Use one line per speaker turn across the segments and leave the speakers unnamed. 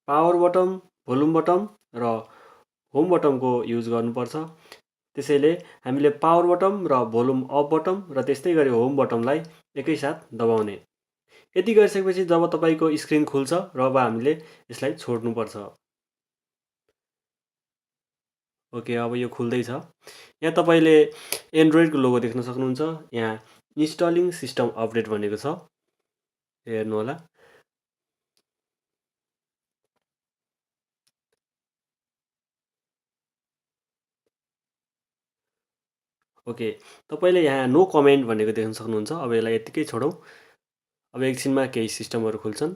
Power bottom, volume bottom र home बटमको use गर्नुपर्छ। त्यसैले हामीले पावर बटम र भोल्युम अफ बटम र त्यस्तै गरी होम बटमलाई एकैसाथ दबाउने। यति गरिसकेपछि जब तपाईँको स्क्रिन खुल्छ र अब हामीले यसलाई छोड्नुपर्छ। ओके, अब यो खुल्दैछ। यहाँ तपाईँले एन्ड्रोइडको लोगो देख्न सक्नुहुन्छ। यहाँ इन्स्टलिङ सिस्टम अपडेट भनेको छ, हेर्नुहोला। ओके, तपाईँले यहाँ नो कमेन्ट भनेको देख्न सक्नुहुन्छ। अब यसलाई यत्तिकै छोडौँ। अब एकछिनमा केही सिस्टमहरू खुल्छन्।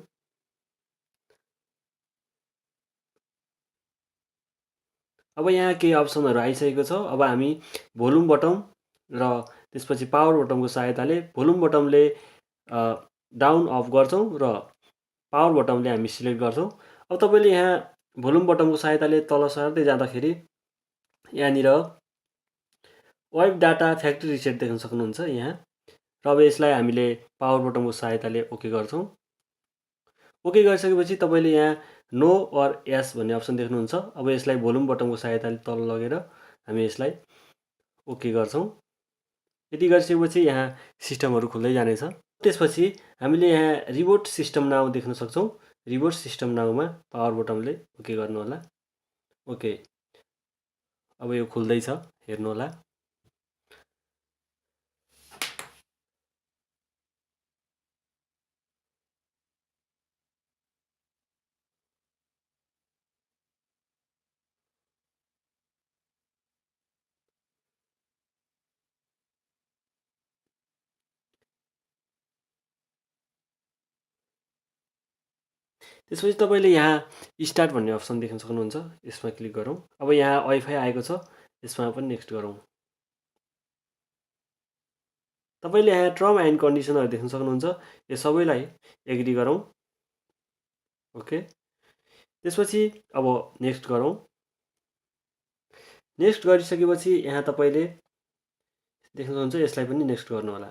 अब यहाँ केही अप्सनहरू आइसकेको छ। अब हामी भोल्युम बटम र त्यसपछि पावर बटमको सहायताले भोल्युम बटमले डाउन अफ गर्छौँ र पावर बटमले हामी सिलेक्ट गर्छौँ। अब तपाईँले यहाँ भोल्युम बटमको सहायताले तल सर्दै जाँदाखेरि यहाँनिर वेब डाटा फ्याक्ट्री रिसेट देख्न सक्नुहुन्छ यहाँ। र अब यसलाई हामीले पावर बटमको सहायताले ओके गर्छौँ। ओके गरिसकेपछि तपाईँले यहाँ नो अर यस भन्ने अप्सन देख्नुहुन्छ। अब यसलाई भोल्युम बटमको सहायताले तल लगेर हामी यसलाई ओके गर्छौँ। यति गरिसकेपछि यहाँ सिस्टमहरू खुल्दै जानेछ। त्यसपछि हामीले यहाँ रिबोट सिस्टम नाउ देख्न सक्छौँ। रिबोट सिस्टम नाउमा पावर बटमले ओके गर्नुहोला। ओके, अब यो खुल्दैछ, हेर्नुहोला। त्यसपछि तपाईँले यहाँ स्टार्ट भन्ने अप्सन देख्न सक्नुहुन्छ। यसमा क्लिक गरौँ। अब यहाँ वाइफाई आएको छ, यसमा पनि नेक्स्ट गरौँ। तपाईँले यहाँ टर्म एन्ड कन्डिसनहरू देख्न सक्नुहुन्छ। यो सबैलाई एग्री गरौँ। ओके, त्यसपछि अब नेक्स्ट गरौँ। नेक्स्ट गरिसकेपछि यहाँ तपाईँले देख्न सक्नुहुन्छ, यसलाई पनि नेक्स्ट गर्नुहोला।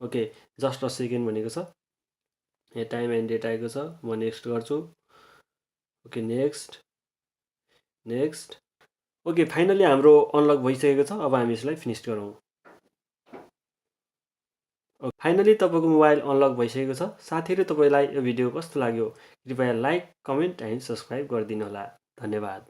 ओके, जस्ट अ सेकेन्ड भनेको छ। यहाँ टाइम एन्ड डेट आएको छ, म नेक्स्ट गर्छु। Okay, next next. Okay, finally हाम्रो अनलक भइसकेको छ। अब हामी यसलाई फिनिस गरौँ। फाइनली तपाईँको मोबाइल अनलक भइसकेको छ। साथीहरू, तपाईँलाई यो भिडियो कस्तो लाग्यो? कृपया लाइक, कमेन्ट एन्ड सब्सक्राइब गरिदिनु होला। धन्यवाद।